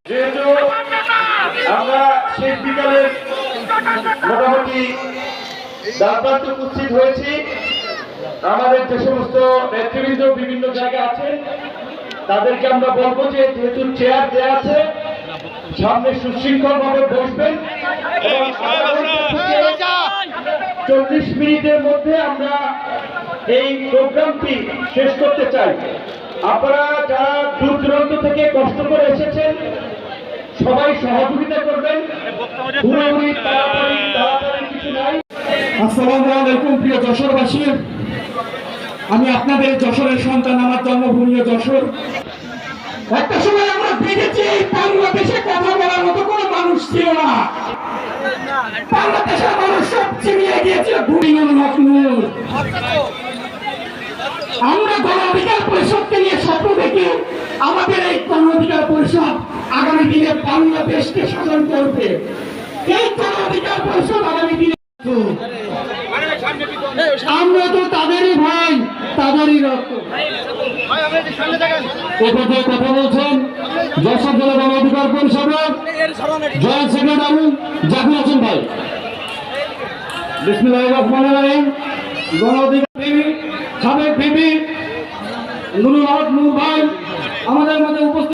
যেহেতু আমরা শেষ বিকালের মোটামুটি দাঁড়াতে উপস্থিত হয়েছি, আমাদের যে সমস্ত নেতৃবৃন্দ বিভিন্ন জায়গায় আছেন তাদেরকে আমরা বলবো যে যেহেতু চেয়ার দেওয়া আছে সামনে সুশৃঙ্খল ভাবে বসবেন এবং 40 মিনিটের মধ্যে আমরা এই প্রোগ্রামটি শেষ করতে চাই। আপনারা যারা দূর দূরান্ত থেকে কষ্ট করে এসেছেন সবাই সহযোগিতা করবেন, তাড়াতাড়ি কিছু নাই। আসসালামু আলাইকুম প্রিয় যশোরবাসী, আমি আপনাদের যশোরের সন্তান, আমার জন্মভূমি যশোর। একটা সময় আমরা দেখেছি এই বাংলাদেশে কথা বলার মতো কোনো মানুষ ছিল না। বাংলাদেশের মানুষ সব চিনিয়ে গিয়েছিল ভূমিগুলো নতুন। আমরা গণ অধিকার পরিষদকে নিয়ে স্বপ্ন দেখি আমাদের এই গণ অধিকার পরিষদ আগামী দিনে বাংলাদেশকে শাসন করবে। এই গণ অধিকার পরিষদ আগামী দিনে আমরা তো তাদেরই ভাই, তাদেরই রক্ত। কথা বলছেন যশোর জেলা গণ অধিকার পরিষদের জয়েন্ট সেক্রেটারি জাকির হোসেন ভাই। বিসমিল্লাহির রহমানির রহিম। গণ অধিকার সাবেক ভিপি নুরুল হক নূর ভাই আমাদের মধ্যে উপস্থিত।